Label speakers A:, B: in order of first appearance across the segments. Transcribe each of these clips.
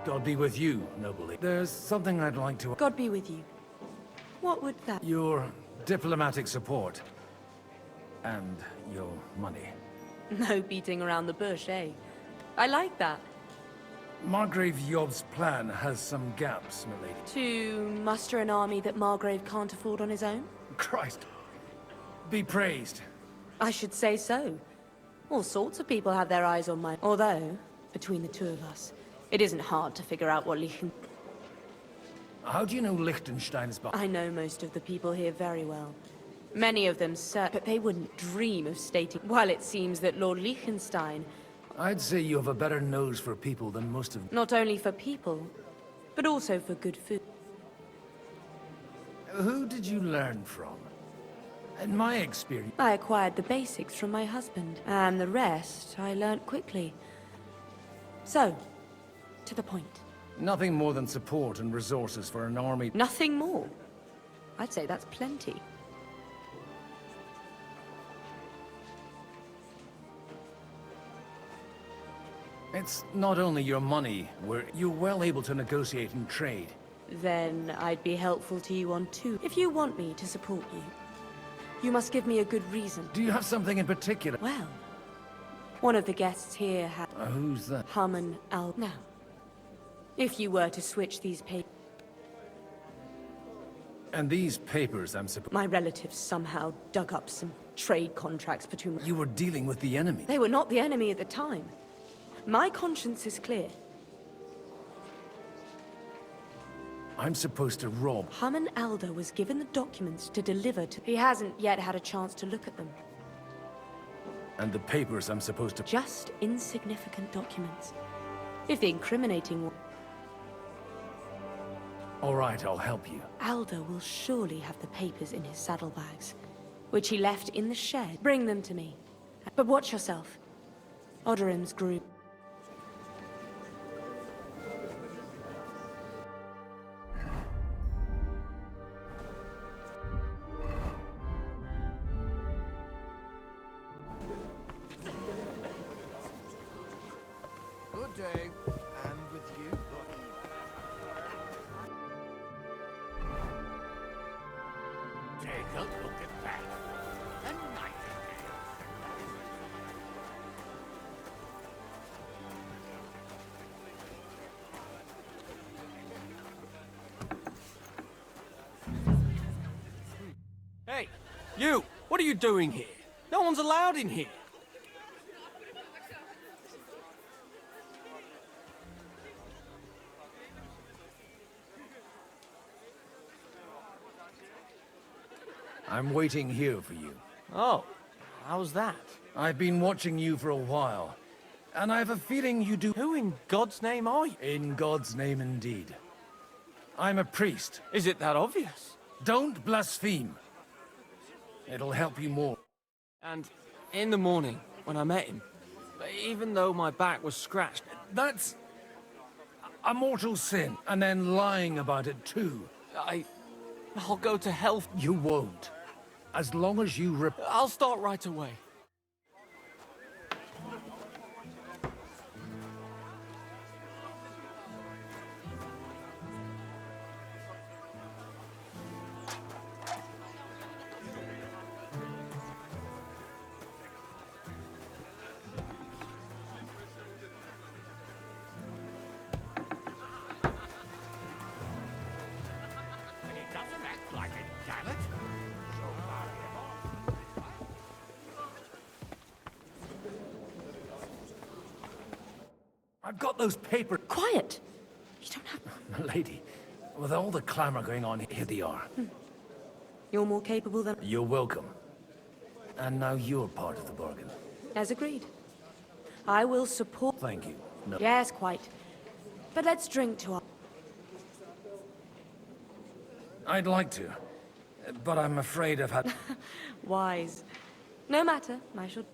A: God be with you, noble. There's something I'd like to...
B: God be with you. What would that...
A: Your diplomatic support. And your money.
B: No beating around the bush, eh? I like that.
A: Margrave Yob's plan has some gaps, milady.
B: To muster an army that Margrave can't afford on his own?
A: Christ. Be praised.
B: I should say so. All sorts of people have their eyes on my... Although, between the two of us, it isn't hard to figure out what Lichen...
A: How do you know Liechtenstein's behind?
B: I know most of the people here very well. Many of them, sir, but they wouldn't dream of stating... While it seems that Lord Liechtenstein...
A: I'd say you have a better nose for people than most of...
B: Not only for people, but also for good food.
A: Who did you learn from? In my experience...
B: I acquired the basics from my husband, and the rest I learnt quickly. So, to the point.
A: Nothing more than support and resources for an army...
B: Nothing more? I'd say that's plenty.
A: It's not only your money, you're well able to negotiate and trade.
B: Then I'd be helpful to you on two. If you want me to support you, you must give me a good reason.
A: Do you have something in particular?
B: Well, one of the guests here had...
A: Who's that?
B: Haman Al... Now, if you were to switch these papers...
A: And these papers, I'm supposed...
B: My relatives somehow dug up some trade contracts between...
A: You were dealing with the enemy.
B: They were not the enemy at the time. My conscience is clear.
A: I'm supposed to rob.
B: Haman Alder was given the documents to deliver to... He hasn't yet had a chance to look at them.
A: And the papers I'm supposed to...
B: Just insignificant documents. If the incriminating one...
A: All right, I'll help you.
B: Alder will surely have the papers in his saddlebags, which he left in the shed. Bring them to me. But watch yourself. Odorim's group...
C: Good day, and with you.
D: Take a look at that. A nightingale.
E: Hey, you! What are you doing here? No one's allowed in here.
A: I'm waiting here for you.
E: Oh, how's that?
A: I've been watching you for a while, and I have a feeling you do...
E: Who in God's name are you?
A: In God's name, indeed. I'm a priest.
E: Is it that obvious?
A: Don't blaspheme. It'll help you more.
E: And in the morning, when I met him, even though my back was scratched...
A: That's a mortal sin, and then lying about it too.
E: I'll go to hell.
A: You won't. As long as you
E: I'll start right away.
D: He doesn't act like it, damn it. So
A: I've got those papers.
B: Quiet! You don't have...
A: Milady, with all the clamor going on, here they are.
B: You're more capable than...
A: You're welcome. And now you're part of the bargain.
B: As agreed. I will support...
A: Thank you. No.
B: Yes, quite. But let's drink to our...
A: I'd like to, but I'm afraid I've had...
B: Wise. No matter, I shall...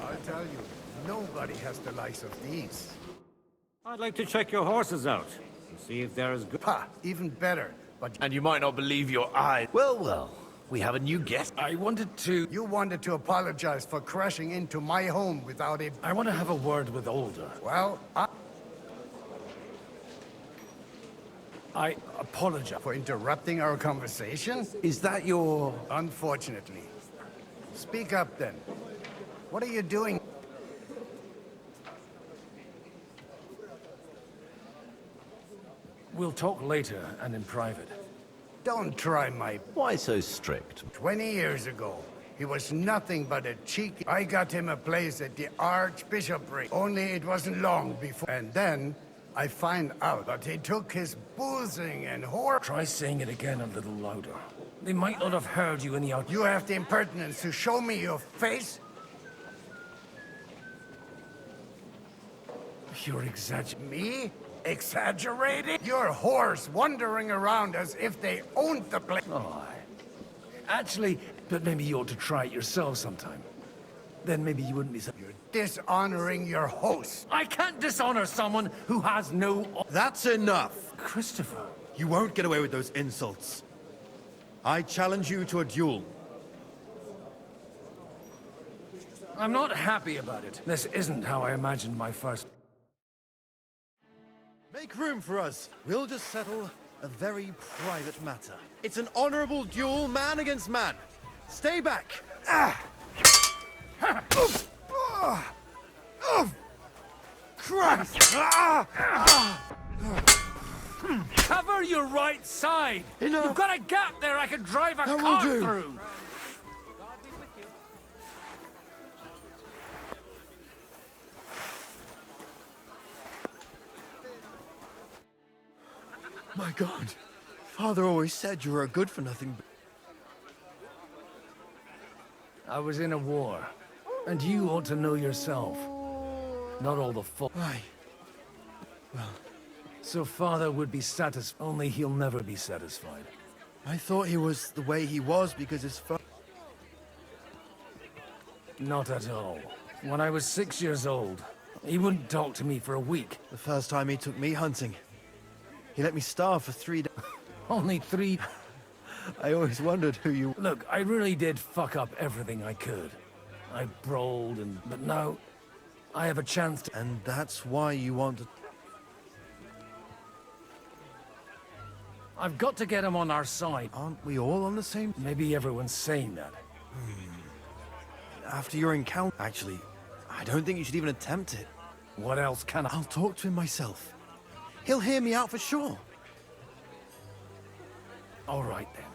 C: I'll tell you, nobody has the likes of these.
F: I'd like to check your horses out and see if they're as good.
C: Ha! Even better. But
G: And you might not believe your eyes.
D: Well, well. We have a new guest.
A: I wanted to...
C: You wanted to apologize for crashing into my home without a...
A: I want to have a word with Older.
C: Well,
A: I apologize.
C: for interrupting our conversation?
D: Is that your...
C: Unfortunately. Speak up then. What are you doing?
A: We'll talk later and in private.
C: Don't try my...
D: Why so strict?
C: 20 years ago, he was nothing but a cheeky... I got him a place at the Archbishopric. Only it wasn't long before... And then, I find out that he took his boozing and whore...
A: Try saying it again a little louder. They might not have heard you in the out...
C: You have the impertinence to show me your face?
A: You're exaggerating.
C: Me? Exaggerating? Your whores wandering around as if they owned the place.
A: Oh, actually, but maybe you ought to try it yourself sometime. Then maybe you wouldn't be so...
C: You're dishonoring your host.
A: I can't dishonor someone who has no...
G: That's enough!
A: Christopher.
G: You won't get away with those insults. I challenge you to a duel.
A: I'm not happy about it. This isn't how I imagined my first...
G: Make room for us. We'll just settle a very private matter. It's an honorable duel, man against man. Stay back.
C: Christ!
A: Cover your right side!
G: Enough.
A: You've got a gap there I could drive a
G: That will
A: car
G: do.
A: through!
G: My God. Father always said you were a good-for-nothing...
A: I was in a war. And you ought to know yourself. Not all the fault.
G: Why?
A: So father would be satisfied, only he'll never be satisfied.
G: I thought he was the way he was because his father...
A: Not at all. When I was 6 years old, he wouldn't talk to me for a week.
G: The first time he took me hunting, he let me starve for 3 days.
A: Only 3...
G: I always wondered who you...
A: Look, I really did fuck up everything I could. I brawled and... But now, I have a chance to...
G: And that's why you want to...
A: I've got to get him on our side.
G: Aren't we all on the same...
A: Maybe everyone's saying that.
G: After your encounter... Actually, I don't think you should even attempt it.
A: What else can I...
G: I'll talk to him myself. He'll hear me out for sure.
A: All right, then.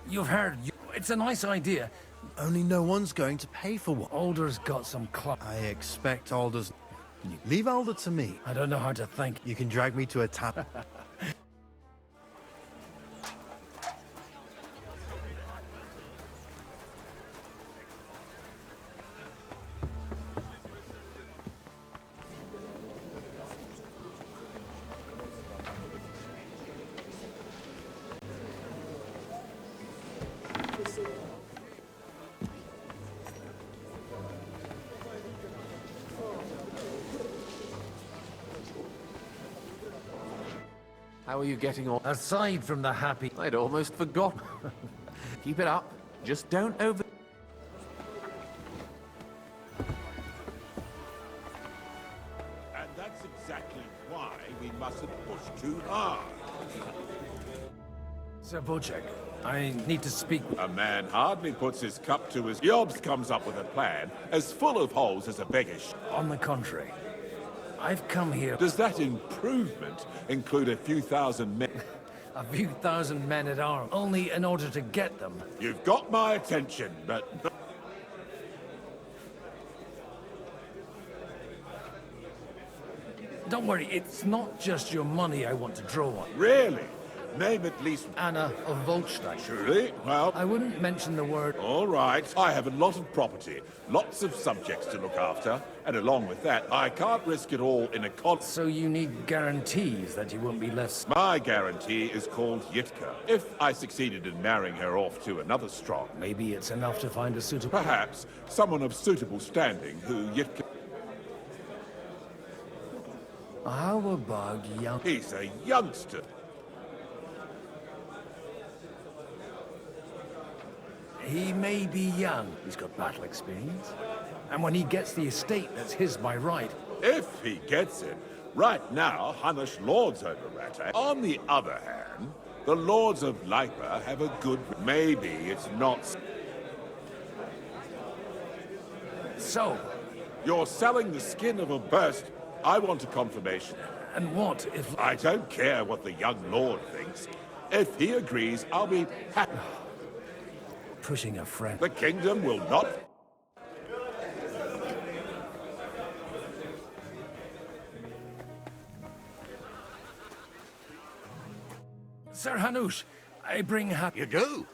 A: You've heard... It's a nice idea.
G: Only no one's going to pay for one.
A: Alder's got some clout.
G: I expect Alder's... Leave Alder to me.
A: I don't know how to thank you.
G: You can drag me to a tap.
H: How are you getting on?
A: Aside from the happy...
H: I'd almost forgotten. Keep it up. Just don't over...
I: And that's exactly why we mustn't push too hard.
A: Sir Bocek, I need to speak with...
I: A man hardly puts his cup to his... Yobs comes up with a plan as full of holes as a beggish.
A: On the contrary, I've come here...
I: Does that improvement include a few thousand men?
A: A few thousand men at arms, only in order to get them.
I: You've got my attention, but...
A: Don't worry, it's not just your money I want to draw on.
I: Really? Name at least...
A: Anna of Volstein.
I: Truly? Well...
A: I wouldn't mention the word...
I: All right. I have a lot of property, lots of subjects to look after, and along with that, I can't risk it all in a con...
A: So you need guarantees that you won't be left...
I: My guarantee is called Yitka. If I succeeded in marrying her off to another strong...
A: Maybe it's enough to find a suitable...
I: Perhaps someone of suitable standing who Yitka...
A: How about young...
I: He's a youngster.
A: He may be young. He's got battle experience. And when he gets the estate that's his by right,
I: If he gets it, right now, Hanush lords over Rattay. On the other hand, the lords of Lipa have a good... Maybe it's not...
A: so,
I: You're selling the skin of a burst. I want a confirmation.
A: and what if...
I: I don't care what the young lord thinks. If he agrees, I'll be happy.
A: Pushing a friend.
I: The kingdom will not...
A: Sir Hanush, I bring
D: You do?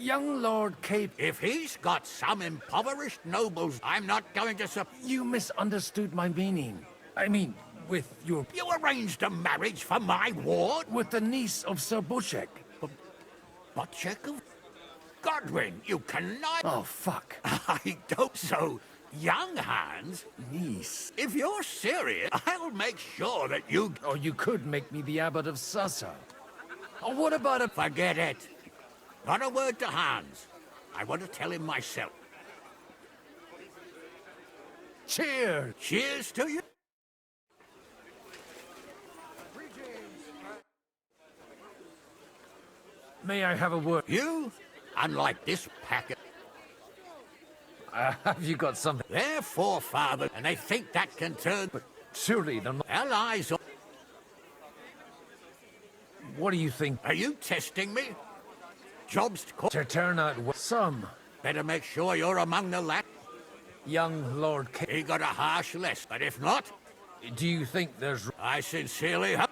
A: young Lord Cape.
D: If he's got some impoverished nobles, I'm not going to
A: You misunderstood my meaning. I mean, with your...
D: You arranged a marriage for my ward?
A: with the niece of Sir Bushek.
D: Butchek of... Godwin, you cannot...
A: Oh, fuck.
D: I don't... So, young Hans,
A: Niece.
D: if you're serious, I'll make sure that you...
A: Or you could make me the abbot of Sassa. Or what about a...
D: Forget it. Not a word to Hans. I want to tell him myself.
A: Cheers!
D: Cheers to you.
A: May I have a word?
D: You, unlike this packet,
A: Have you got something?
D: they're forefathers, and they think that can turn
A: Surely they're not...
D: allies.
A: What do you think?
D: Are you testing me? Jobs
A: To turn out... Some
D: better make sure you're among the lads.
A: young Lord Cape.
D: He got a harsh lesson, but if not,
A: Do you think there's...
D: I sincerely hope.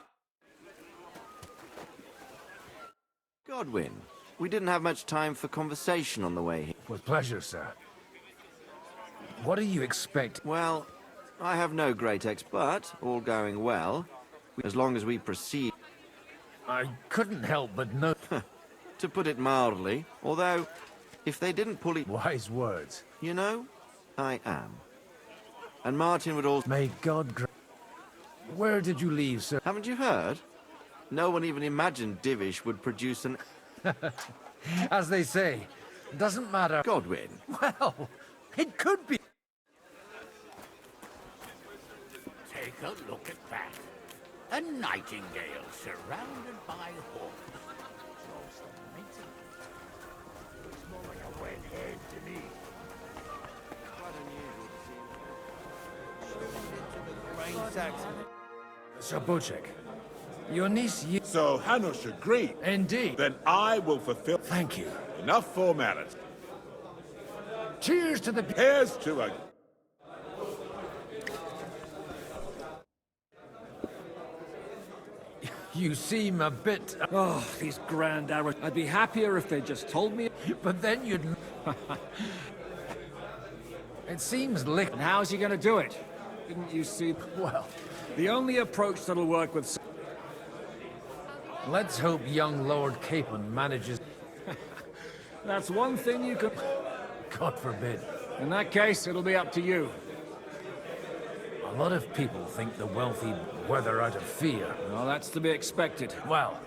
J: Godwin, we didn't have much time for conversation on the way here.
A: With pleasure, sir. What do you expect?
J: Well, I have no great but all going well, as long as we proceed.
A: I couldn't help but note...
J: To put it mildly, although, if they didn't pull it,
A: Wise words.
J: you know, I am. And Martin would also...
A: May God Where did you leave, sir?
J: Haven't you heard? No one even imagined Divish would produce an...
A: As they say, doesn't matter.
J: Godwin.
A: Well, it could be.
D: Take a look at that. A nightingale surrounded by hawks. Looks more like a wet head to me.
A: Sir Buchek, your niece...
I: So Hanush agreed.
A: Indeed.
I: Then I will fulfill...
A: Thank you.
I: Enough formality.
A: Cheers to the...
I: Here's to a...
A: You seem a bit...
F: Oh, these grand arrows. I'd be happier if they just told me.
A: But then you'd... It seems lick...
F: And how's he gonna do it? Didn't you see?
A: Well,
F: The only approach that'll work with...
A: let's hope young Lord Capon manages...
F: That's one thing you can...
A: God forbid.
F: In that case, it'll be up to you.
A: A lot of people think the wealthy weather out of fear.
F: Well, that's to be expected.
A: Well,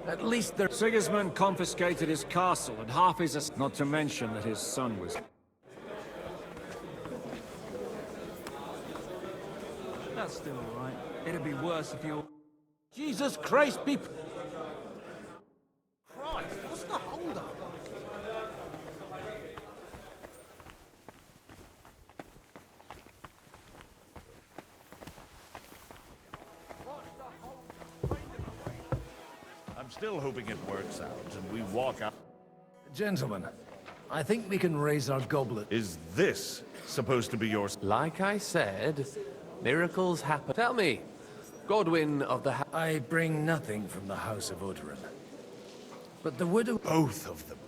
A: at least they're...
F: Sigismund confiscated his castle and half his... Not to mention that his son was...
K: That's still all right. It'd be worse if you...
A: Jesus Christ, be...
K: Christ, what's the hold-up?
L: I'm still hoping it works out and we walk out.
A: Gentlemen, I think we can raise our goblet.
L: Is this supposed to be yours?
H: Like I said, miracles happen. Tell me, Godwin of the...
A: I bring nothing from the House of Odoran. But the widow...
L: Both of them.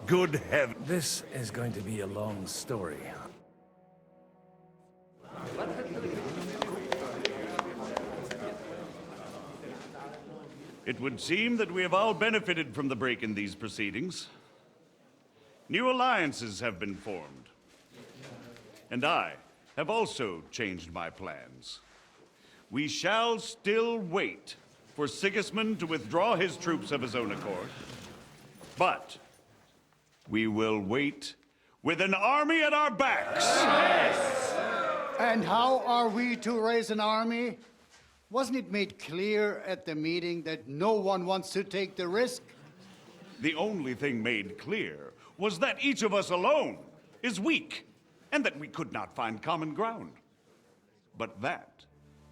L: Good heaven.
A: This is going to be a long story.
L: It would seem that we have all benefited from the break in these proceedings. New alliances have been formed. And I have also changed my plans. We shall still wait for Sigismund to withdraw his troops of his own accord, But we will wait with an army at our backs.
C: And how are we to raise an army? Wasn't it made clear at the meeting that no one wants to take the risk?
L: The only thing made clear was that each of us alone is weak, and that we could not find common ground. But that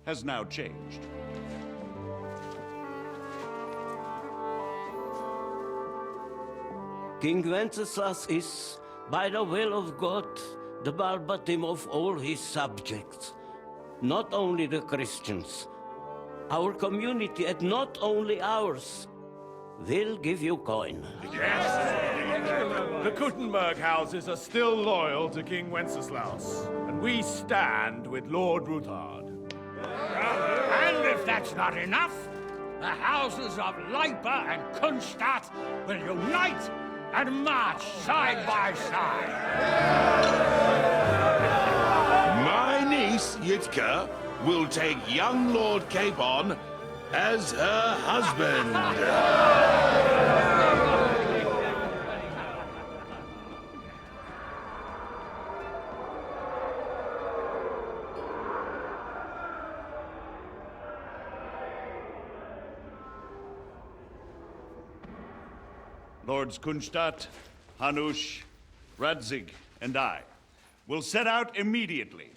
L: has now changed.
M: King Wenceslas is, by the will of God, the Balbatim of all his subjects. Not only the Christians, our community, and not only ours, will give you coin.
N: The Kuttenberg houses are still loyal to King Wenceslaus, and we stand with Lord Ruthard.
D: And if that's not enough, the houses of Leipa and Kunstadt will unite and march side by side.
I: My niece, Yitka, will take young Lord Capon as her husband.
L: Lords Kunstadt, Hanush, Radzig, and I will set out immediately.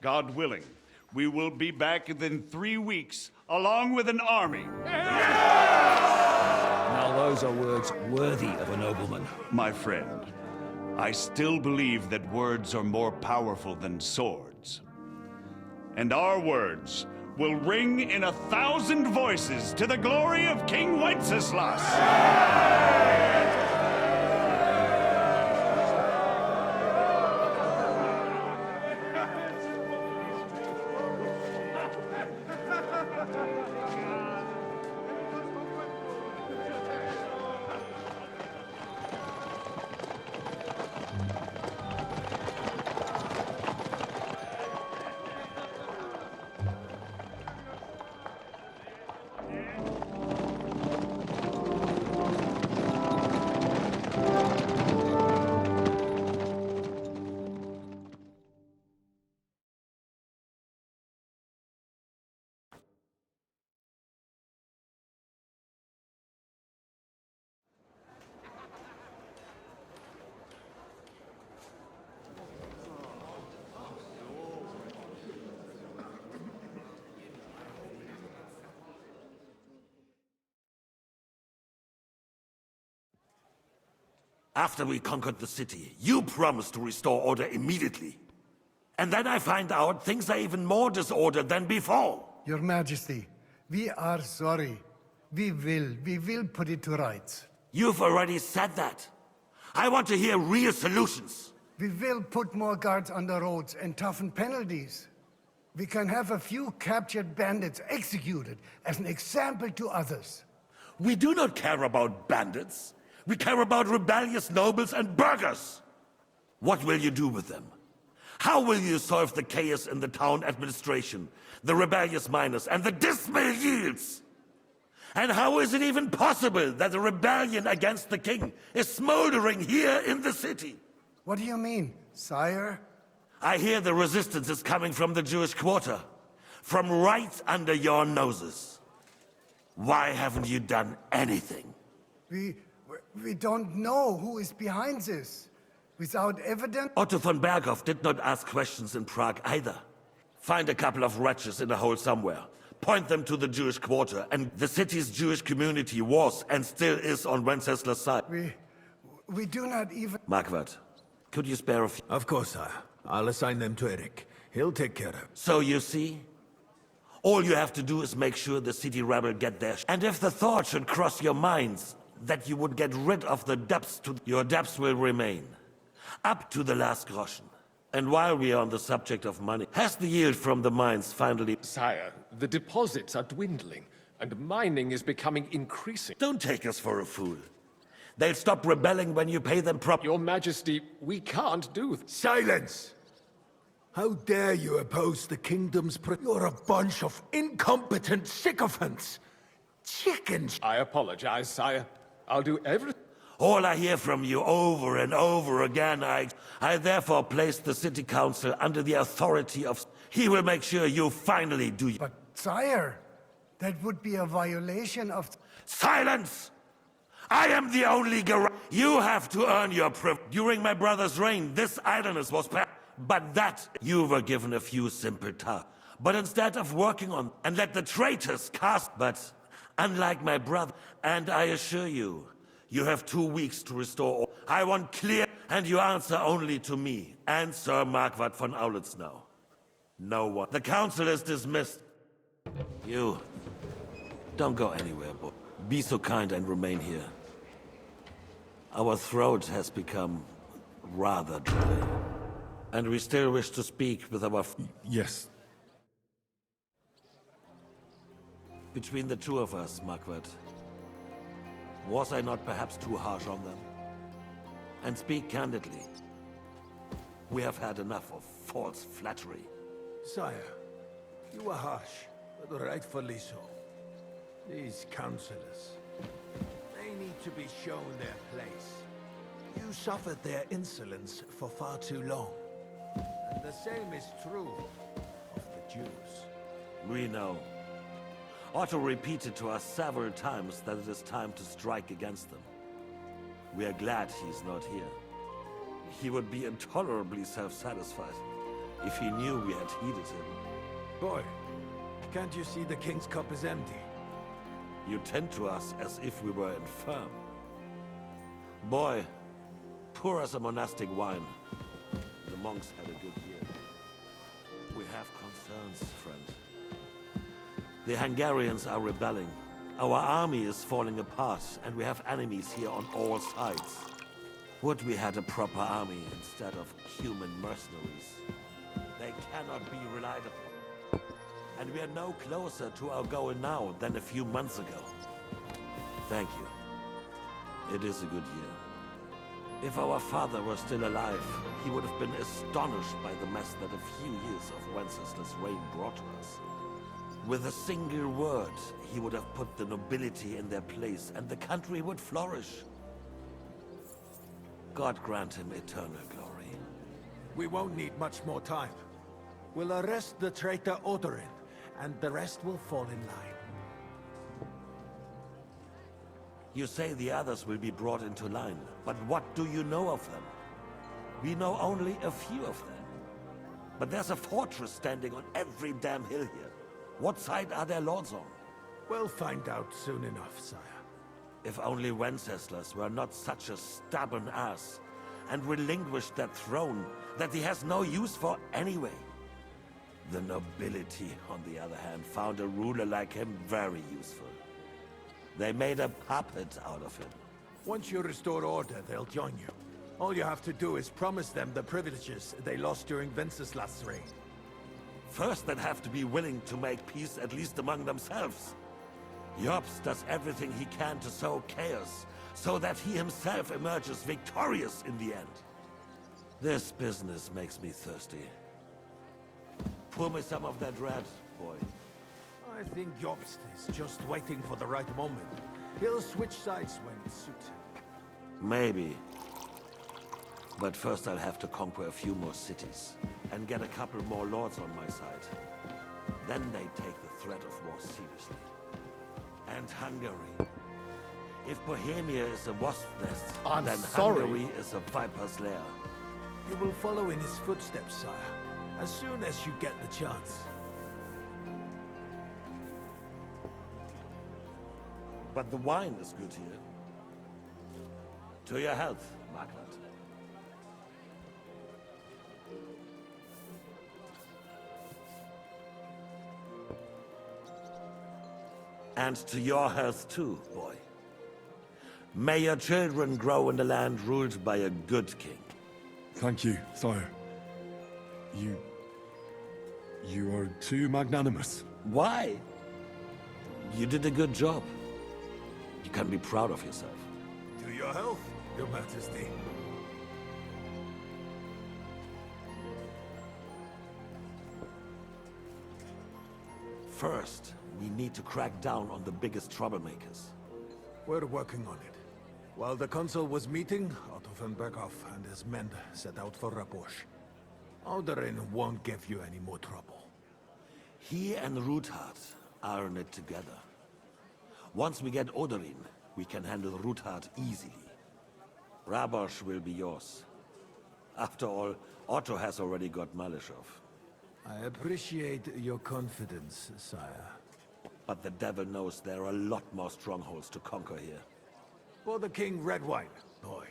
L: God willing, we will be back within 3 weeks, along with an army.
F: Now those are words worthy of a nobleman.
L: My friend, I still believe that words are more powerful than swords. And our words will ring in 1,000 voices to the glory of King Wenceslas.
O: After we conquered the city, you promised to restore order immediately. And then I find out things are even more disordered than before.
C: Your Majesty, we are sorry. We will put it to rights.
O: You've already said that. I want to hear real solutions.
C: We will put more guards on the roads and toughen penalties. We can have a few captured bandits executed as an example to others.
O: We do not care about bandits. We care about rebellious nobles and burghers. What will you do with them? How will you solve the chaos in the town administration, the rebellious miners, and the dismal yields? And how is it even possible that a rebellion against the king is smoldering here in the city?
C: What do you mean, sire?
O: I hear the resistance is coming from the Jewish quarter, from right under your noses. Why haven't you done anything?
C: We don't know who is behind this. Without evidence...
O: Otto von Berghoff did not ask questions in Prague either. Find a couple of wretches in a hole somewhere. Point them to the Jewish quarter, and the city's Jewish community was and still is on Wenceslas' side.
C: We do not even...
O: Marquardt, could you spare a few?
P: Of course, sire. I'll assign them to Eric. He'll take care of it.
O: So you see? All you have to do is make sure the city rebel get there. And if the thought should cross your minds that you would get rid of the debts, your debts will remain. Up to the last groschen. And while we are on the subject of money, has the yield from the mines finally...
H: Sire, the deposits are dwindling, and mining is becoming increasing.
O: Don't take us for a fool. They'll stop rebelling when you pay them properly.
H: Your Majesty, we can't do that.
P: Silence! How dare you oppose the kingdom's You're a bunch of incompetent sycophants! Chickens!
H: I apologize, sire. I'll do everything.
O: All I hear from you over and over again, I therefore place the city council under the authority of... He will make sure you finally do...
C: But, sire, that would be a violation of...
O: Silence! I am the only You have to earn your During my brother's reign, this idleness was... But that... You were given a few simple tasks. But instead of working on... And let the traitors cast... But, unlike my brother... And I assure you, you have 2 weeks to restore... I want clear... And you answer only to me, and Sir Marquardt von Aulitz now. No one... The council is dismissed. You... Don't go anywhere, boy. Be so kind and remain here. Our throat has become rather dry. And we still wish to speak with our...
P: Yes.
O: Between the two of us, Marquardt, was I not perhaps too harsh on them? And speak candidly. We have had enough of false flattery.
P: Sire, you were harsh, but rightfully so. These councillors, they need to be shown their place. You suffered their insolence for far too long. And the same is true of the Jews.
O: We know. Otto repeated to us several times that it is time to strike against them. We are glad he's not here. He would be intolerably self-satisfied if he knew we had heeded him.
P: Boy, can't you see the king's cup is empty?
O: You tend to us as if we were infirm. Boy, pour us a monastic wine. The monks had a good year. We have concerns, friend. The Hungarians are rebelling. Our army is falling apart, and we have enemies here on all sides. Would we had a proper army instead of human mercenaries? They cannot be relied upon. And we are no closer to our goal now than a few months ago. Thank you. It is a good year. If our father were still alive, he would have been astonished by the mess that a few years of Wenceslaus' reign brought to us. With a single word, he would have put the nobility in their place, and the country would flourish. God grant him eternal glory.
P: We won't need much more time. We'll arrest the traitor Odorin, and the rest will fall in line.
O: You say the others will be brought into line, but what do you know of them? We know only a few of them. But there's a fortress standing on every damn hill here. What side are their lords on?
P: We'll find out soon enough, sire.
O: If only Wenceslas were not such a stubborn ass, and relinquished that throne that he has no use for anyway. The nobility, on the other hand, found a ruler like him very useful. They made a puppet out of him.
P: Once you restore order, they'll join you. All you have to do is promise them the privileges they lost during Wenceslas' reign.
O: First, they'd have to be willing to make peace at least among themselves. Jobst does everything he can to sow chaos, so that he himself emerges victorious in the end. This business makes me thirsty. Pour me some of that red, boy.
P: I think Jobst is just waiting for the right moment. He'll switch sides when it suits him.
O: Maybe. But first I'll have to conquer a few more cities, and get a couple more lords on my side. Then they take the threat of war seriously. And Hungary. If Bohemia is a wasp's nest, then Hungary is a viper's lair.
P: You will follow in his footsteps, sire, as soon as you get the chance.
O: But the wine is good here. To your health, Marquardt. And to your health too, boy. May your children grow in a land ruled by a good king.
Q: Thank you, sire. You are too magnanimous.
O: Why? You did a good job. You can be proud of yourself.
P: To your health, Your Majesty.
O: First, we need to crack down on the biggest troublemakers.
P: We're working on it. While the consul was meeting, Otto von Berghoff and his men set out for Raposh. Odorin won't give you any more trouble.
O: He and Ruthard are in it together. Once we get Odorin, we can handle Ruthard easily. Rabosh will be yours. After all, Otto has already got Malishov.
P: I appreciate your confidence, sire.
O: But the devil knows there are a lot more strongholds to conquer here.
P: For the king, red wine, boy.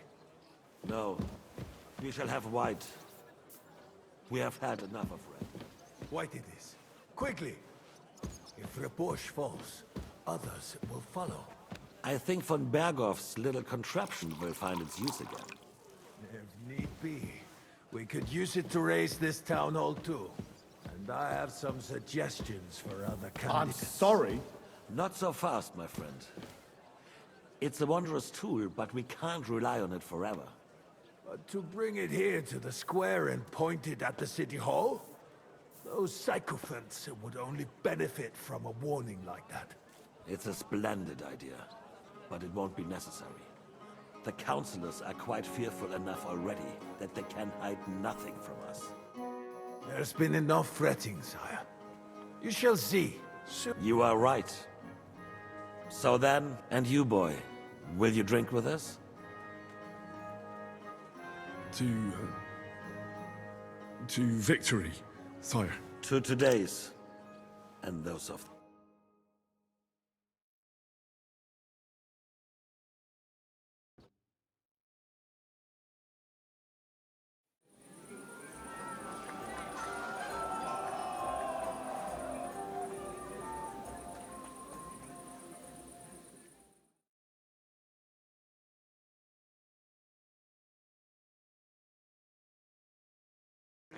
O: No, we shall have white. We have had enough of red.
P: White it is. Quickly! If Raposh falls, others will follow.
O: I think von Berghoff's little contraption will find its use again.
P: If need be, we could use it to raise this town hall too. And I have some suggestions for other candidates.
O: I'm sorry. Not so fast, my friend. It's a wondrous tool, but we can't rely on it forever.
P: But to bring it here to the square and point it at the city hall? Those sycophants would only benefit from a warning like that.
O: It's a splendid idea, but it won't be necessary. The councillors are quite fearful enough already that they can hide nothing from us.
P: There's been enough fretting, sire. You shall see.
O: You are right. So then, and you, boy, will you drink with us?
Q: To victory, sire.
O: To today's, and those of...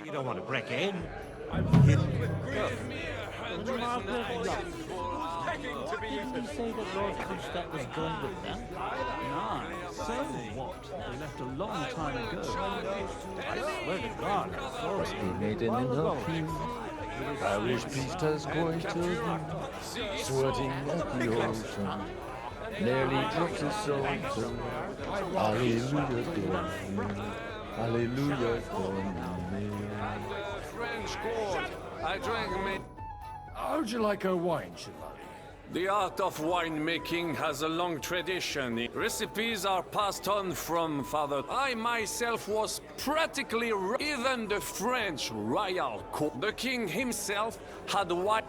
D: You don't want to break in.
R: Didn't you say that Lord Kunstadt was going with them?
K: No. So what? They left a long time ago. I swear to God, I saw it.
A: He made an interview. Irish priest has going to him, sweating at the ocean. Nearly dropped his soul to Hallelujah, Domine. Hallelujah, Domine.
S: French court. I drank me.
A: How would you like a wine, Chevalier?
S: The art of winemaking has a long tradition. Recipes are passed on from father. I myself was practically even the French royal court. The king himself had wine.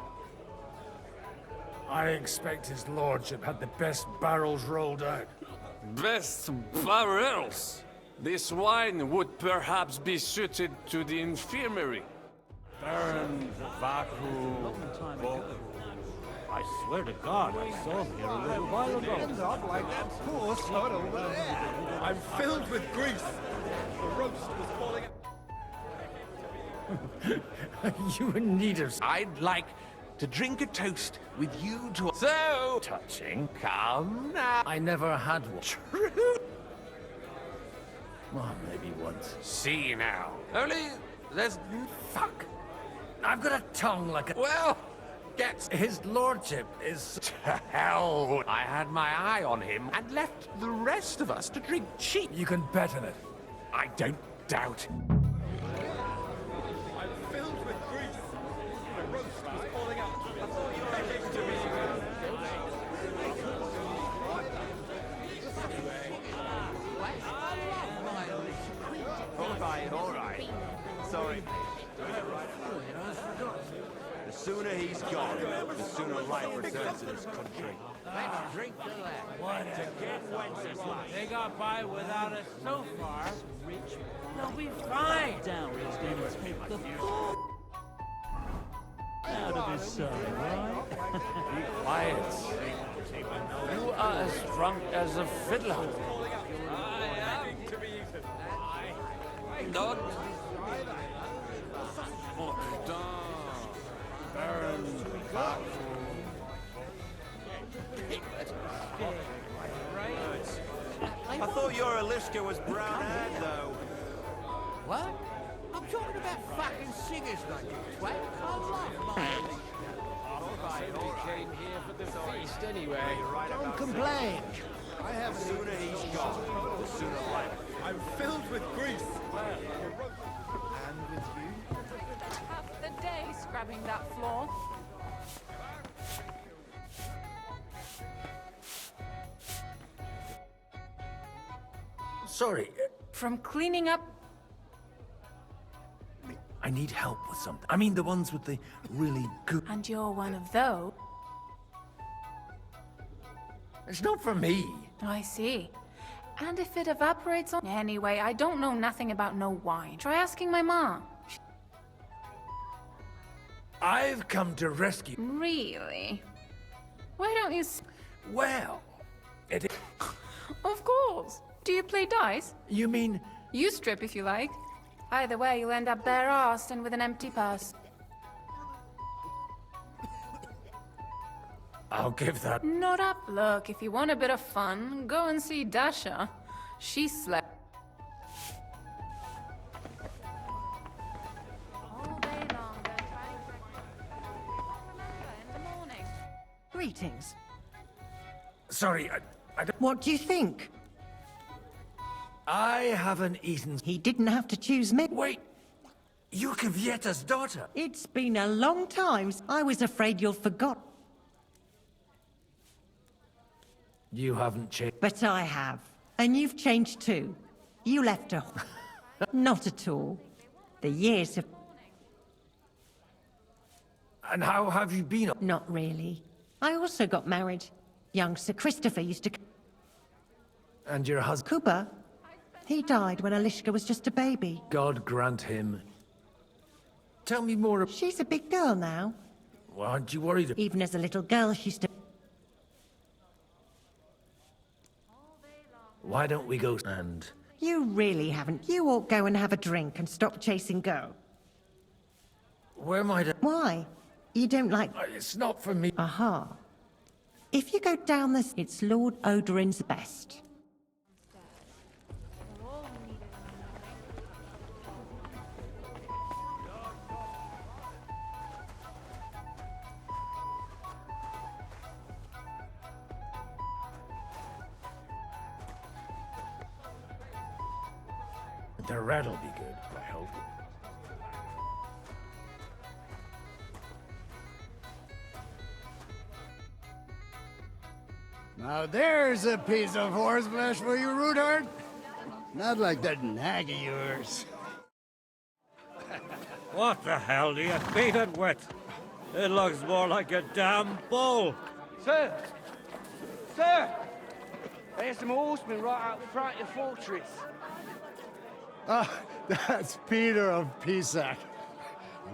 A: I expect his lordship had the best barrels rolled out.
S: Best barrels. This wine would perhaps be suited to the infirmary.
D: Baron Vaku. I swear to God, I saw him here a little while ago.
G: Not like that poor sod over there. I'm filled with grief. The roast was falling.
A: You in need of...
T: I'd like to drink a toast with you to...
A: So touching.
T: Come now.
A: I never had one.
T: True.
A: Well, maybe once.
T: See now. Only there's...
A: Fuck. I've got a tongue like a...
T: Well, gets...
A: His lordship is...
T: To hell. I had my eye on him and left the rest of us to drink cheap.
A: You can bet on it.
T: I don't doubt.
G: I'm filled with grief. The roast was falling out. I thought you were to me. All right. Sorry. The sooner he's gone, the sooner life returns to this country.
R: Let's drink to that. They got by without us so far. They'll be fine.
K: Down is going to take the full out of his son, right?
A: Be quiet. You are as drunk as a fiddler.
S: Not
A: Baron Vaku.
G: I thought your Alishka was brown-haired, though.
R: What? I'm talking about fucking singers like you, twat. I love mine.
E: Came here for the feast anyway.
R: Don't complain.
G: I have the sooner he's gone, the sooner life. I'm filled with grief. And with you?
U: Half the day scrubbing that floor.
P: Sorry,
U: From cleaning up.
P: I need help with something. I mean the ones with the really good...
U: And you're one of those.
P: It's not for me.
U: I see. And if it evaporates on... Anyway, I don't know nothing about no wine. Try asking my mom.
P: I've come to rescue...
U: Really? Why don't you...
P: Well, it...
U: Of course. Do you play dice?
P: You mean...
U: You strip if you like. Either way, you'll end up bare-arsed and with an empty purse.
P: I'll give that...
U: Not up. Look, if you want a bit of fun, go and see Dasha. She slept. All day long, they're trying to... Remember, in the morning.
V: Greetings.
P: Sorry, I don't...
V: What do you think?
P: I haven't eaten...
V: He didn't have to choose me.
P: Wait! You're Kvieta's daughter!
V: It's been a long time. I was afraid you'd forgot.
P: You haven't changed...
V: But I have. And you've changed too. You left her. Not at all. The years have...
P: And how have you been?
V: Not really. I also got married. Young Sir Christopher used to...
P: And your husband?
V: Kuba. He died when Alishka was just a baby.
P: God grant him. Tell me more...
V: She's a big girl now.
P: Well, aren't you worried?
V: Even as a little girl, she used to...
P: Why don't we go and...
V: You really haven't. You ought go and have a drink and stop chasing girl.
P: Where might I...
V: Why? You don't like...
P: It's not for me.
V: Aha. If you go down this, it's Lord Odorin's best.
P: The rat'll be good, I hope.
C: Now there's a piece of horseflesh for you, Rootheart. Not like that nag of yours.
F: What the hell do you beat it with? It looks more like a damn bull.
E: Sir! Sir! There's some horsemen right out front of the fortress.
C: Ah, that's Peter of Pisac.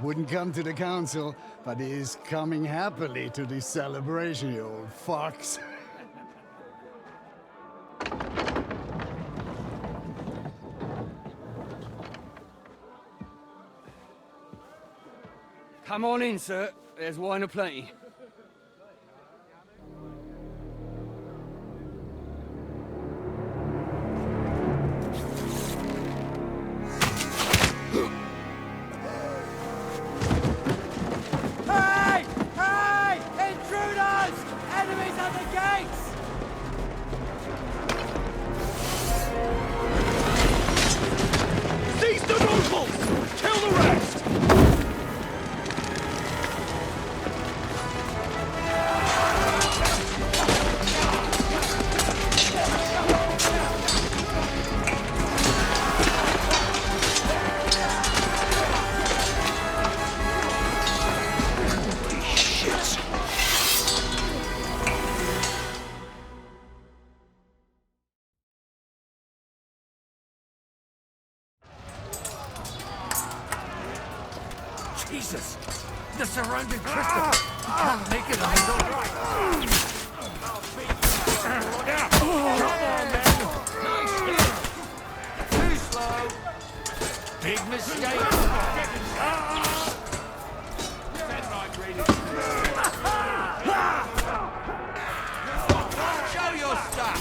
C: Wouldn't come to the council, but he's coming happily to the celebration, you old fox.
E: Come on in, sir. There's wine aplenty.
R: Hey! Hey! Intruders! Enemies at the gates!
O: Seize the nobles! Kill the rest!
P: Jesus! The surrounding crystal! You can't make it on his own right! Come on, men! Nice hit! Too slow! Big mistake!
R: Show your stuff!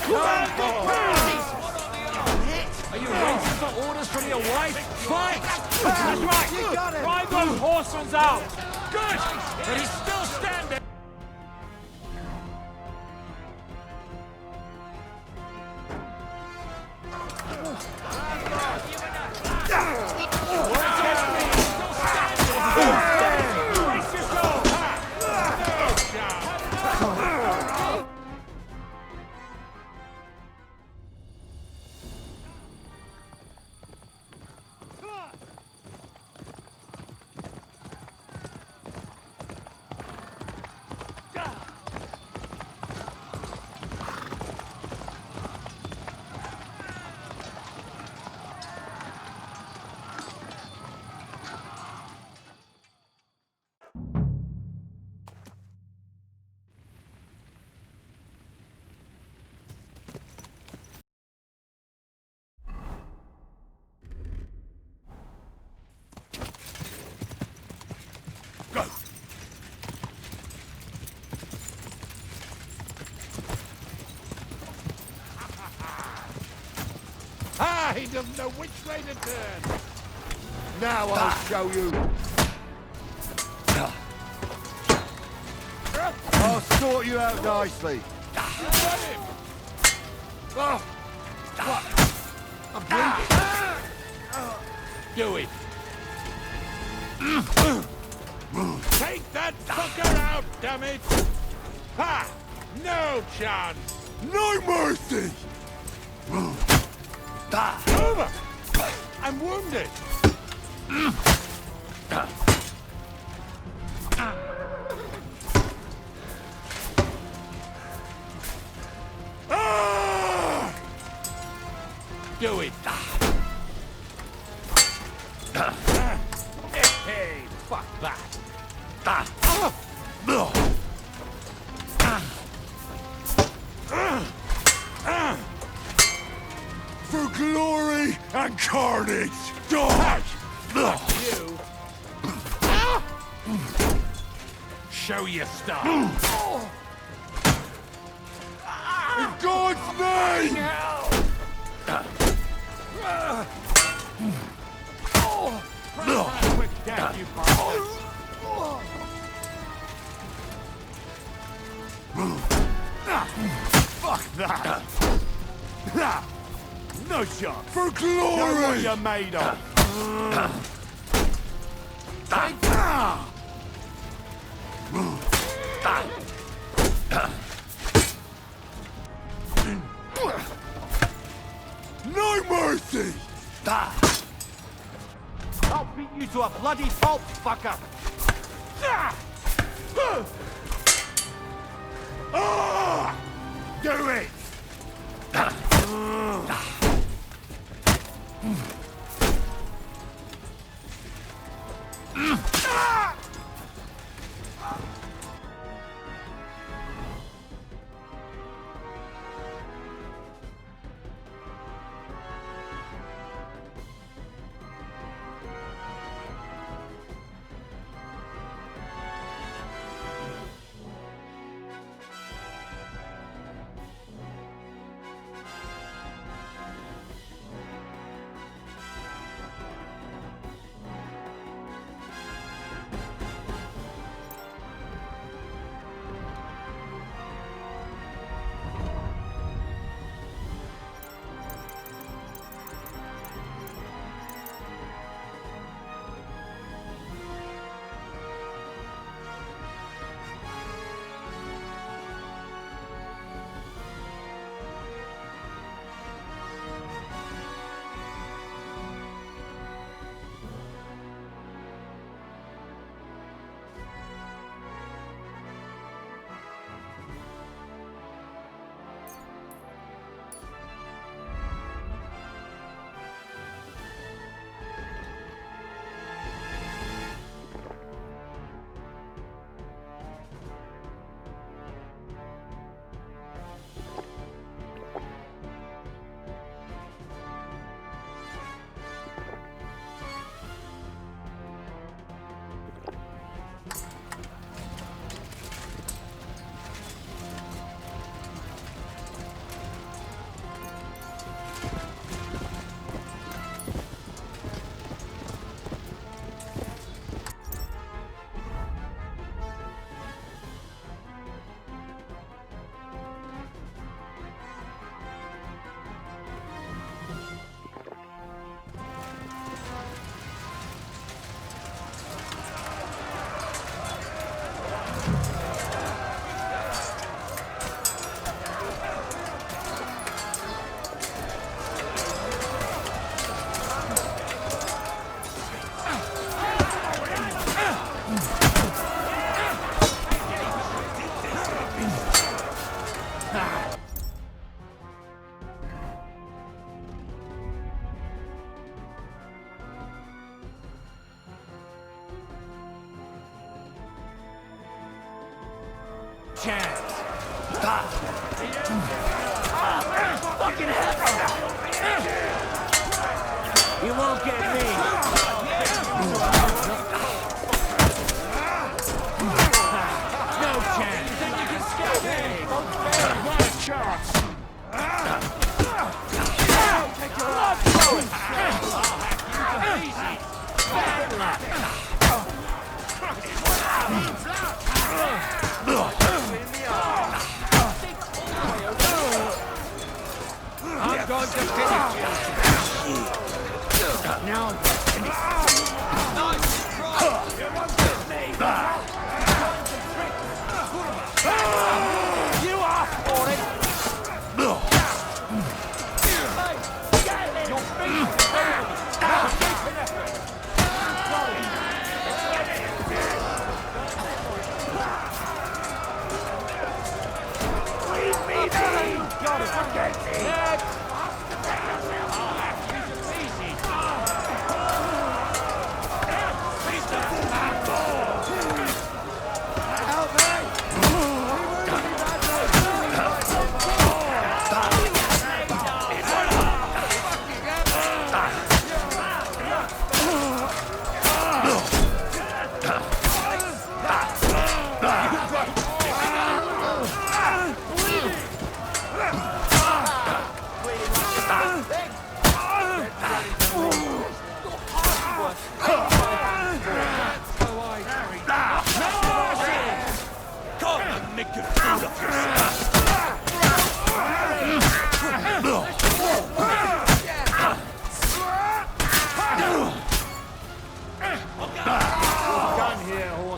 P: Are you waiting for orders from your wife? Fight!
R: That's right! You got it!
P: Drive those horsemen out! Good! But he's still standing!
N: He doesn't know which way to turn. Now I'll show you. I'll sort you out nicely. You got him. Oh. What? Do it. Take that fucker out, damn it! Ha! No chance!
O: No mercy!
N: Over! I'm wounded! Do it! Hey, fuck that!
O: For glory and carnage! Die!
N: You! Show your stuff!
O: In God's name!
N: Quick death, you bastard! Fuck that! No shot!
O: For
N: Show what
O: glory!
N: you're made of!
O: No mercy!
N: I'll beat you to a bloody pulp, fucker! Do it!
R: Chance.
N: Fucking hell! You won't get me! No chance! You think you can escape me? What a chance! Take your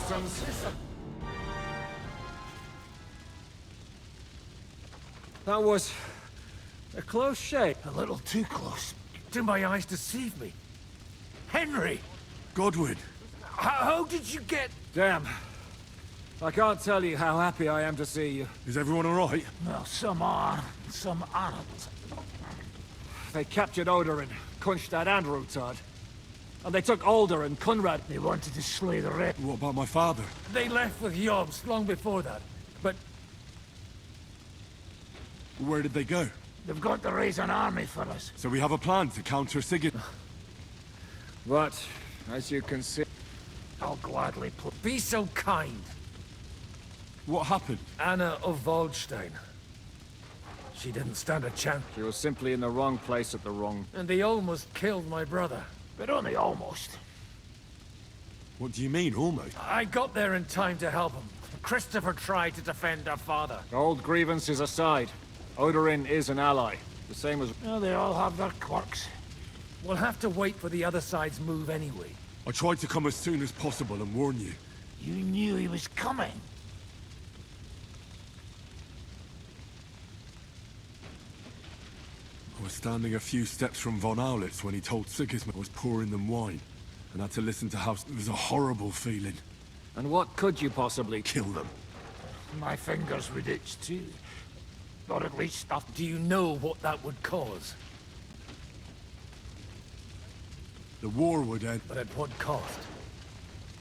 E: citizens. That was a close shave.
P: A little too close. Do my eyes deceive me? Henry!
Q: Godwin!
P: How did you get...
E: Damn. I can't tell you how happy I am to see you.
Q: Is everyone alright?
P: Well, some are, some aren't.
E: They captured Odorin, Kunstad and Rutard. And they took Alder and Kunrad.
P: They wanted to slay the rest.
Q: What about my father?
P: They left with Jobs long before that. But
Q: Where did they go?
P: they've got to raise an army for us.
Q: So we have a plan to counter Sigurd.
E: But, as you can see...
P: I'll gladly be so kind.
Q: What happened?
P: Anna of Waldstein. She didn't stand a chance.
E: She was simply in the wrong place at the wrong...
P: And they almost killed my brother. But only almost.
Q: What do you mean, almost?
P: I got there in time to help him. Christopher tried to defend our father.
E: Old grievances aside, Odorin is an ally. The same as...
P: Well, they all have their quirks. We'll have to wait for the other side's move anyway.
Q: I tried to come as soon as possible and warn you.
P: You knew he was coming.
Q: I was standing a few steps from Von Aulitz when he told Sigismund I was pouring them wine, and had to listen to how... It was a horrible feeling.
E: And what could you possibly...
Q: Kill them.
P: My fingers would itch too. Or at least stop. Do you know what that would cause?
Q: The war would end.
P: But at what cost?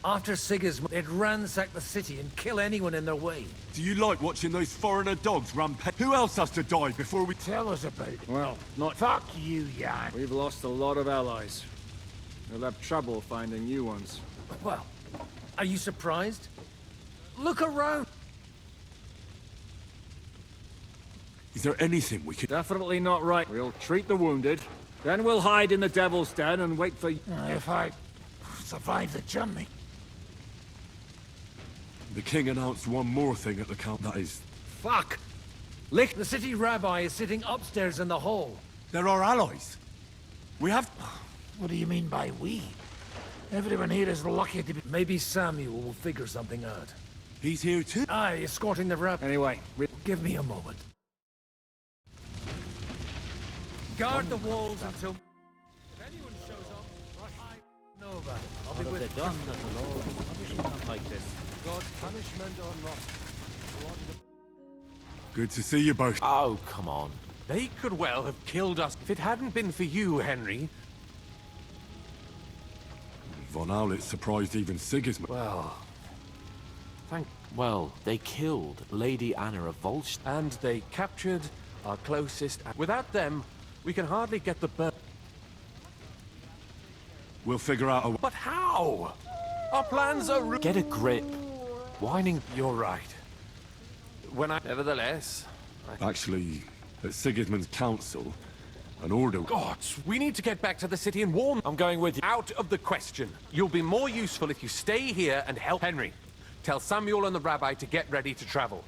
P: After Sigismund, they'd ransack the city and kill anyone in their way.
Q: Do you like watching those foreigner dogs rampage? Who else has to die before we...
P: Tell us about it.
E: Well, not...
P: Fuck you, Jan.
E: We've lost a lot of allies. We'll have trouble finding new ones.
P: Well, are you surprised? Look around.
Q: Is there anything we could...
E: Definitely not right. We'll treat the wounded, then we'll hide in the Devil's Den and wait for...
P: If I survive the journey.
Q: The king announced one more thing at the camp, that is...
E: Fuck!
P: Lick, the city rabbi is sitting upstairs in the hall.
Q: They're our allies. We have...
P: What do you mean by we? Everyone here is lucky to be... Maybe Samuel will figure something out.
Q: He's here too?
P: Aye, escorting the rabbi.
E: Anyway,
P: give me a moment. Guard the walls until... If anyone shows up, I know about it. I'll be with you.
F: Done that the Lord punishing them like this.
P: God's punishment or not.
Q: Good to see you both.
T: Oh, come on. They could well have killed us if it hadn't been for you, Henry.
Q: Von Aulitz surprised even Sigismund.
T: Well, they killed Lady Anna of Volst, and they captured our closest... Without them, we can hardly get the bird.
Q: We'll figure out a...
T: But how? Our plans are... Get a grip. Whining... You're right. Nevertheless...
Q: Actually, at Sigismund's council, an order...
T: Gods, we need to get back to the city and warn... I'm going with you. Out of the question. You'll be more useful if you stay here and help Henry. Tell Samuel and the rabbi to get ready to travel.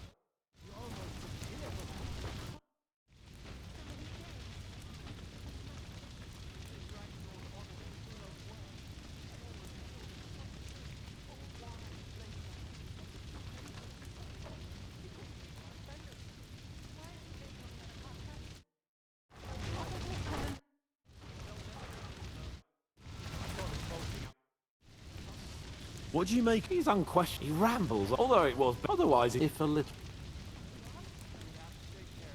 F: What do you make?
T: He's unquestioned. He rambles, although it was... Otherwise, if a little...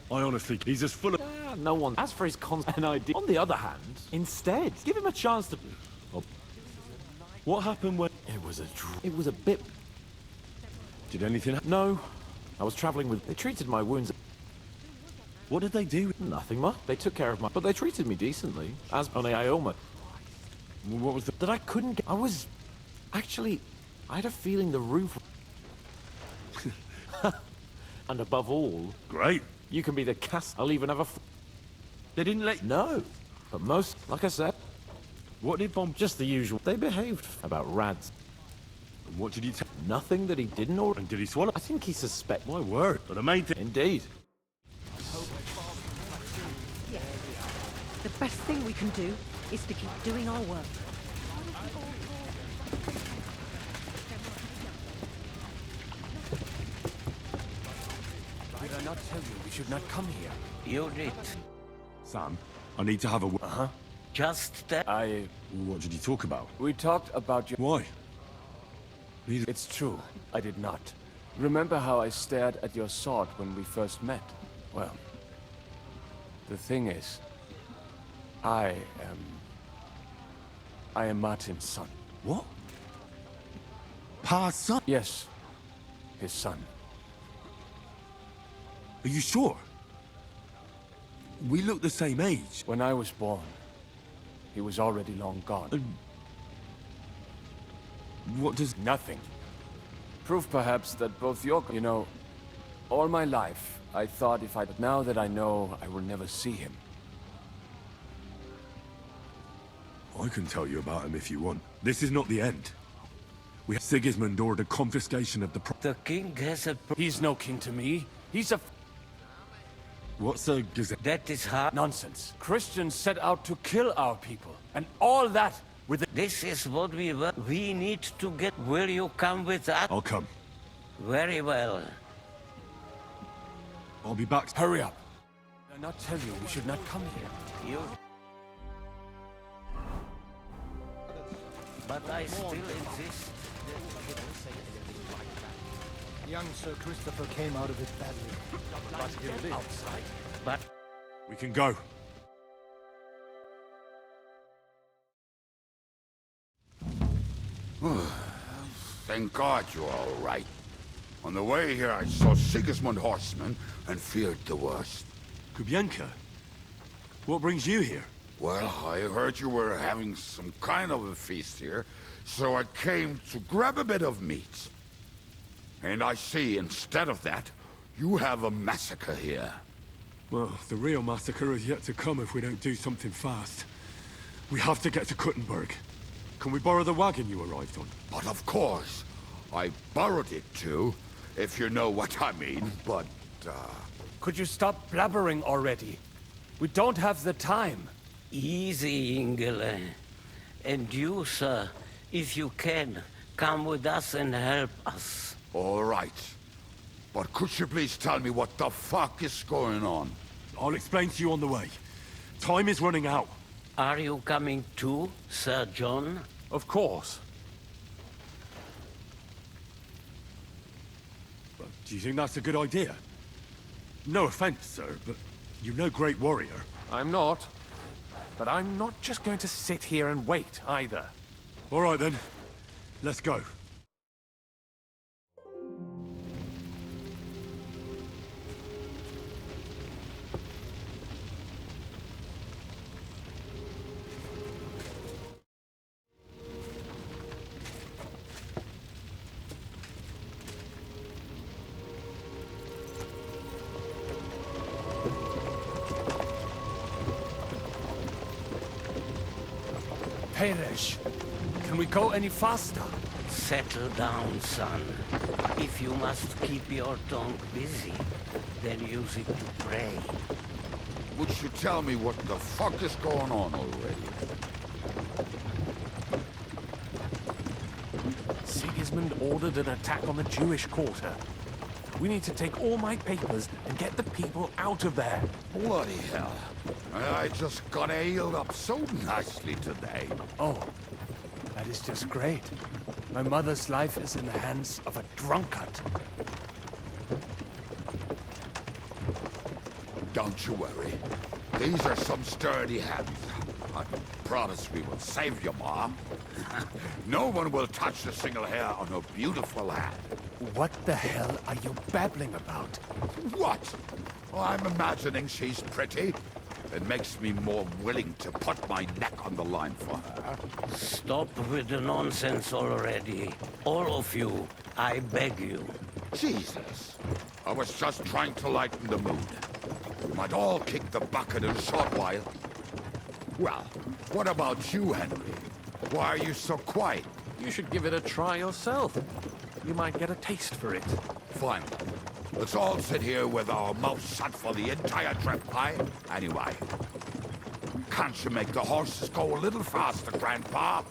Q: I honestly... He's as full of...
T: no one... As for his an idea... On the other hand, instead, give him a chance to...
Q: What happened when...
T: It was a bit...
Q: Did anything happen?
T: No. I was traveling with... They treated my wounds...
Q: What did they do?
T: Nothing much. They took care of my... But they treated me decently. As only I almost...
Q: What was the...
T: That I couldn't get... I was... Actually, I had a feeling the roof... And above all...
Q: Great.
T: You can be the cast... I'll even have a...
Q: They didn't let...
T: No. But most... Like I said...
Q: What did Bomb...
T: Just the usual. They behaved about rads.
Q: And what did he tell...
T: Nothing that he didn't or...
Q: And did he swallow?
T: I think he suspect...
Q: My word. But the main thing...
T: Indeed.
V: The best thing we can do is to keep doing our work.
T: I not tell you we should not come here?
M: You did.
Q: Sam, I need to have a word.
M: Uh-huh. Just that.
Q: What did you talk about?
B: We talked about you.
Q: Why?
B: It's true, I did not. Remember how I stared at your sword when we first met? Well, the thing is, I am Martin's son.
Q: What? Pa's son?
B: Yes, his son.
Q: Are you sure? We look the same age.
B: When I was born, he was already long gone.
Q: What does...
B: Nothing. Proof perhaps that both your... You know, all my life, I thought if I... But now that I know, I will never see him.
Q: I can tell you about him if you want. This is not the end. We have Sigismund ordered confiscation of the...
M: The king has a...
B: He's no king to me. He's a...
Q: What's a gazette?
M: That is hard.
B: Nonsense. Christians set out to kill our people. And all that with...
M: This is what we want. We need to get... Will you come with us?
Q: I'll come.
M: Very well.
Q: I'll be back.
B: Hurry up. Did I not tell you we should not come here?
M: You... But I still insist.
J: Young Sir Christopher came out of it badly.
M: But he lived. Outside. But...
Q: We can go.
W: Thank God you're all right. On the way here, I saw Sigismund horsemen and feared the worst.
Q: Kubienka? What brings you here?
W: Well, I heard you were having some kind of a feast here, so I came to grab a bit of meat. And I see, instead of that, you have a massacre here.
Q: Well, the real massacre is yet to come if we don't do something fast. We have to get to Kuttenberg. Can we borrow the wagon you arrived on?
W: But of course. I borrowed it too, if you know what I mean, but,
B: Could you stop blabbering already? We don't have the time.
M: Easy, Ingele. And you, sir, if you can, come with us and help us.
W: All right. But could you please tell me what the fuck is going on?
Q: I'll explain to you on the way. Time is running out.
M: Are you coming too, Sir John?
B: Of course.
Q: But do you think that's a good idea? No offense, sir, but you're no great warrior.
T: I'm not. But I'm not just going to sit here and wait, either.
Q: All right, then. Let's go.
B: Peresh, can we go any faster?
M: Settle down, son. If you must keep your tongue busy, then use it to pray.
W: Would you tell me what the fuck is going on already?
T: Sigismund ordered an attack on the Jewish quarter. We need to take all my papers and get the people out of there.
W: Bloody hell. I just got ailed up so nicely today.
B: Oh, that is just great. My mother's life is in the hands of a drunkard.
W: Don't you worry. These are some sturdy hands. I promise we will save you, Ma. No one will touch a single hair on her beautiful hand.
B: What the hell are you babbling about?
W: What? Oh, I'm imagining she's pretty. It makes me more willing to put my neck on the line for her.
M: Stop with the nonsense already. All of you, I beg you.
W: Jesus. I was just trying to lighten the mood. We might all kick the bucket in a short while. Well, what about you, Henry? Why are you so quiet?
T: You should give it a try yourself. You might get a taste for it.
W: Fine. Let's all sit here with our mouths shut for the entire trip, aye? Anyway, can't you make the horses go a little faster, Grandpa?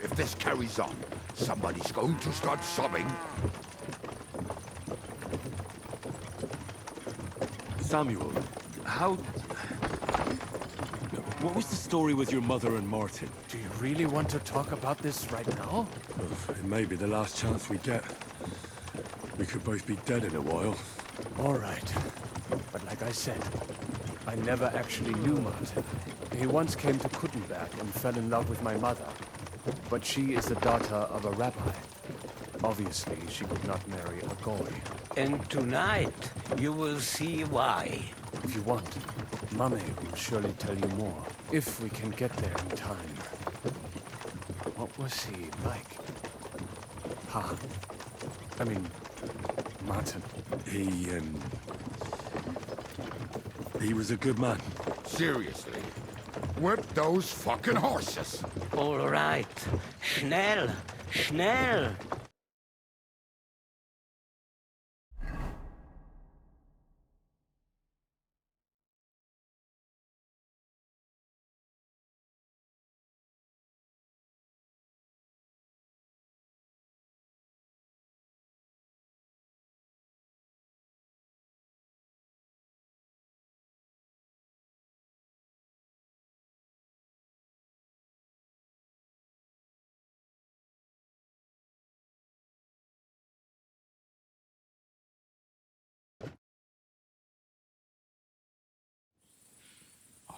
W: If this carries on, somebody's going to start sobbing.
Q: Samuel, how... What was the story with your mother and Martin?
B: Do you really want to talk about this right now?
Q: Well, it may be the last chance we get. We could both be dead in a while.
B: All right. But like I said, I never actually knew Martin. He once came to Kuttenberg and fell in love with my mother. But she is the daughter of a rabbi. Obviously, she could not marry a goy.
M: And tonight, you will see why.
B: If you want, Mame will surely tell you more. If we can get there in time. What was he like? I mean, Martin.
Q: He was a good man.
W: Seriously? Whip those fucking horses!
M: All right. Schnell! Schnell!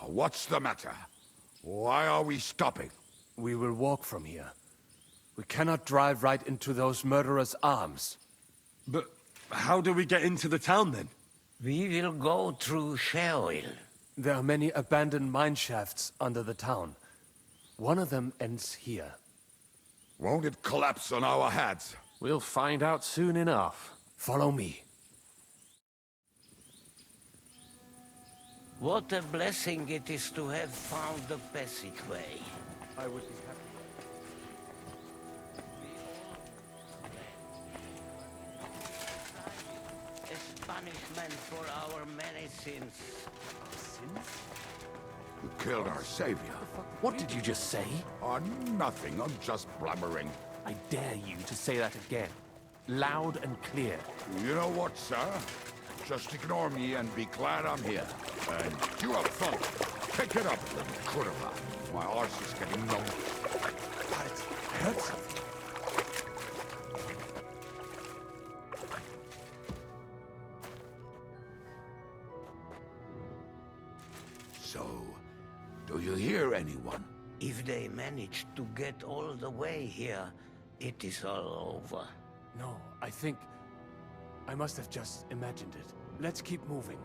W: What's the matter? Why are we stopping?
B: We will walk from here. We cannot drive right into those murderers' arms.
Q: But how do we get into the town then?
M: We will go through Sheol.
B: There are many abandoned mine shafts under the town. One of them ends here.
W: Won't it collapse on our heads?
T: We'll find out soon enough.
B: Follow me.
M: What a blessing it is to have found the passageway.
B: I would be happy.
M: As punishment for our many sins.
B: Sins?
W: You killed our savior.
T: What did you just say?
W: Oh, nothing. I'm just blubbering.
T: I dare you to say that again. Loud and clear.
W: You know what, sir? Just ignore me and be glad I'm here. And you up front, pick it up, little curva. My arse is getting numb.
B: God, it hurts.
W: So, do you hear anyone?
M: If they manage to get all the way here, it is all over.
B: No, I think... I must have just imagined it. Let's keep moving.